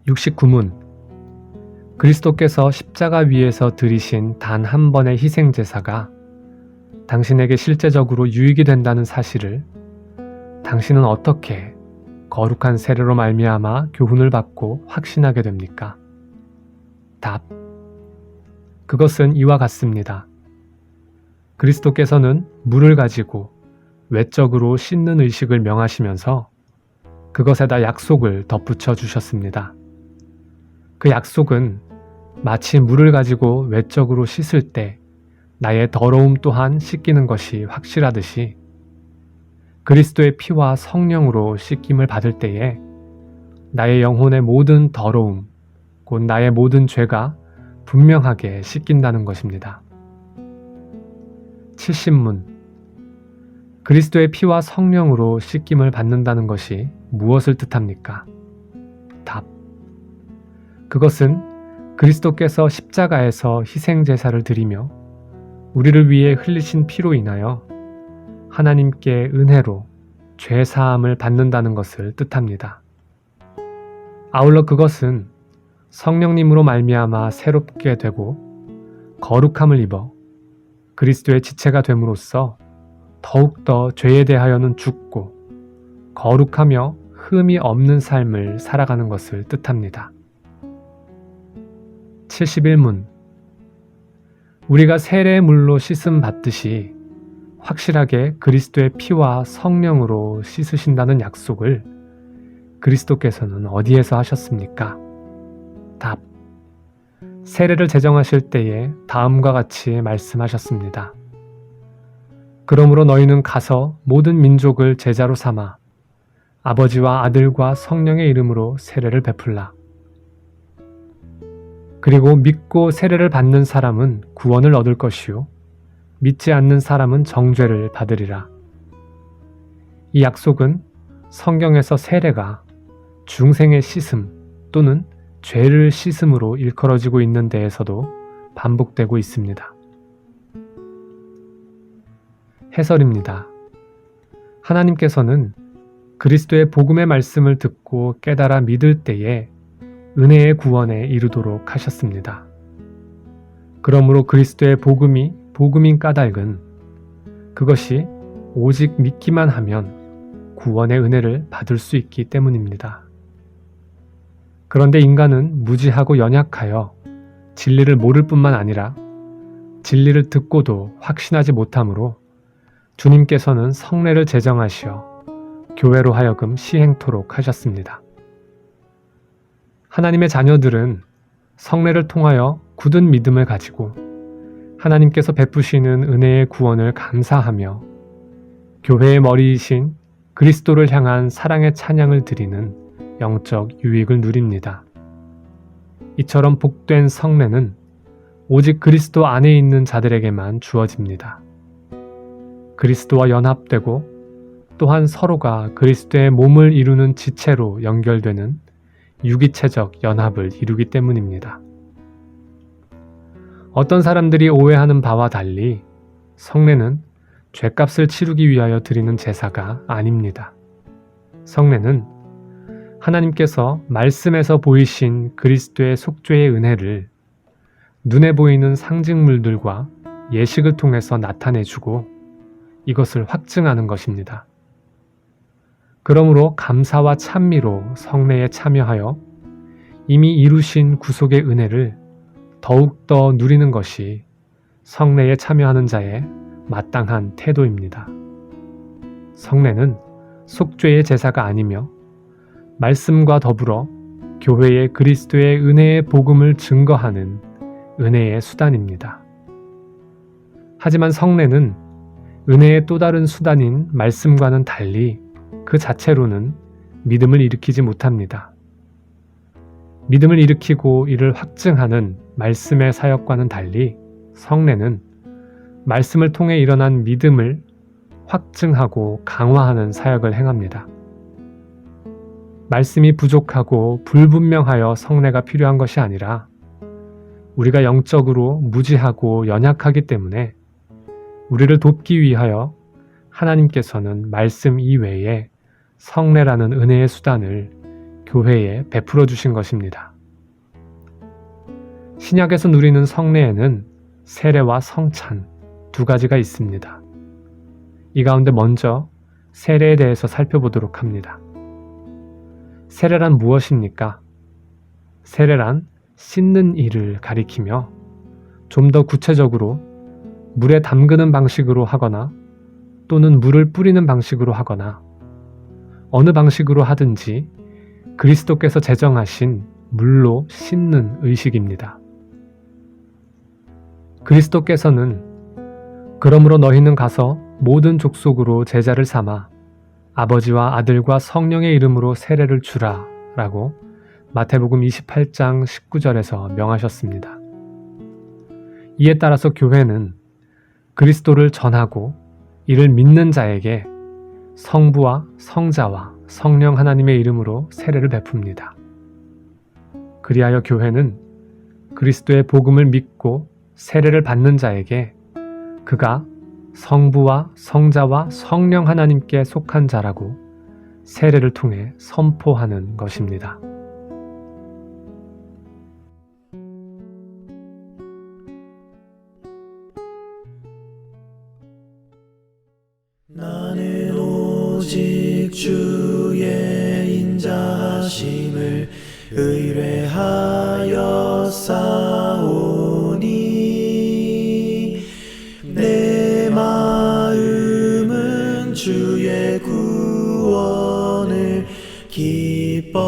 69문 그리스도께서 십자가 위에서 드리신 단 한 번의 희생제사가 당신에게 실제적으로 유익이 된다는 사실을 당신은 어떻게 거룩한 세례로 말미암아 교훈을 받고 확신하게 됩니까? 답. 그것은 이와 같습니다. 그리스도께서는 물을 가지고 외적으로 씻는 의식을 명하시면서 그것에다 약속을 덧붙여 주셨습니다. 그 약속은 마치 물을 가지고 외적으로 씻을 때 나의 더러움 또한 씻기는 것이 확실하듯이 그리스도의 피와 성령으로 씻김을 받을 때에 나의 영혼의 모든 더러움, 곧 나의 모든 죄가 분명하게 씻긴다는 것입니다. 70문 그리스도의 피와 성령으로 씻김을 받는다는 것이 무엇을 뜻합니까? 답. 그것은 그리스도께서 십자가에서 희생제사를 드리며 우리를 위해 흘리신 피로 인하여 하나님께 은혜로 죄사함을 받는다는 것을 뜻합니다. 아울러 그것은 성령님으로 말미암아 새롭게 되고 거룩함을 입어 그리스도의 지체가 됨으로써 더욱더 죄에 대하여는 죽고 거룩하며 흠이 없는 삶을 살아가는 것을 뜻합니다. 71문 우리가 세례의 물로 씻음 받듯이 확실하게 그리스도의 피와 성령으로 씻으신다는 약속을 그리스도께서는 어디에서 하셨습니까? 답. 세례를 제정하실 때에 다음과 같이 말씀하셨습니다. 그러므로 너희는 가서 모든 민족을 제자로 삼아 아버지와 아들과 성령의 이름으로 세례를 베풀라. 그리고 믿고 세례를 받는 사람은 구원을 얻을 것이요 믿지 않는 사람은 정죄를 받으리라. 이 약속은 성경에서 세례가 중생의 씻음 또는 죄를 씻음으로 일컬어지고 있는 데에서도 반복되고 있습니다. 해설입니다. 하나님께서는 그리스도의 복음의 말씀을 듣고 깨달아 믿을 때에 은혜의 구원에 이르도록 하셨습니다. 그러므로 그리스도의 복음이 복음인 까닭은 그것이 오직 믿기만 하면 구원의 은혜를 받을 수 있기 때문입니다. 그런데 인간은 무지하고 연약하여 진리를 모를 뿐만 아니라 진리를 듣고도 확신하지 못하므로 주님께서는 성례를 제정하시어 교회로 하여금 시행토록 하셨습니다. 하나님의 자녀들은 성례를 통하여 굳은 믿음을 가지고 하나님께서 베푸시는 은혜의 구원을 감사하며 교회의 머리이신 그리스도를 향한 사랑의 찬양을 드리는 영적 유익을 누립니다. 이처럼 복된 성례는 오직 그리스도 안에 있는 자들에게만 주어집니다. 그리스도와 연합되고 또한 서로가 그리스도의 몸을 이루는 지체로 연결되는 유기체적 연합을 이루기 때문입니다. 어떤 사람들이 오해하는 바와 달리 성례는 죄값을 치르기 위하여 드리는 제사가 아닙니다. 성례는 하나님께서 말씀에서 보이신 그리스도의 속죄의 은혜를 눈에 보이는 상징물들과 예식을 통해서 나타내주고 이것을 확증하는 것입니다. 그러므로 감사와 찬미로 성례에 참여하여 이미 이루신 구속의 은혜를 더욱더 누리는 것이 성례에 참여하는 자의 마땅한 태도입니다. 성례는 속죄의 제사가 아니며 말씀과 더불어 교회의 그리스도의 은혜의 복음을 증거하는 은혜의 수단입니다. 하지만 성례는 은혜의 또 다른 수단인 말씀과는 달리 그 자체로는 믿음을 일으키지 못합니다. 믿음을 일으키고 이를 확증하는 말씀의 사역과는 달리 성례는 말씀을 통해 일어난 믿음을 확증하고 강화하는 사역을 행합니다. 말씀이 부족하고 불분명하여 성례가 필요한 것이 아니라 우리가 영적으로 무지하고 연약하기 때문에 우리를 돕기 위하여 하나님께서는 말씀 이외에 성례라는 은혜의 수단을 교회에 베풀어 주신 것입니다. 신약에서 누리는 성례에는 세례와 성찬 두 가지가 있습니다. 이 가운데 먼저 세례에 대해서 살펴보도록 합니다. 세례란 무엇입니까? 세례란 씻는 일을 가리키며 좀 더 구체적으로 물에 담그는 방식으로 하거나 또는 물을 뿌리는 방식으로 하거나 어느 방식으로 하든지 그리스도께서 제정하신 물로 씻는 의식입니다. 그리스도께서는 그러므로 너희는 가서 모든 족속으로 제자를 삼아 아버지와 아들과 성령의 이름으로 세례를 주라 라고 마태복음 28장 19절에서 명하셨습니다. 이에 따라서 교회는 그리스도를 전하고 이를 믿는 자에게 성부와 성자와 성령 하나님의 이름으로 세례를 베풉니다. 그리하여 교회는 그리스도의 복음을 믿고 세례를 받는 자에게 그가 성부와 성자와 성령 하나님께 속한 자라고 세례를 통해 선포하는 것입니다. 나는 오직 주의 인자하심을 의뢰하여 싸우니 내 마음은 주의 구원을 기뻐하리.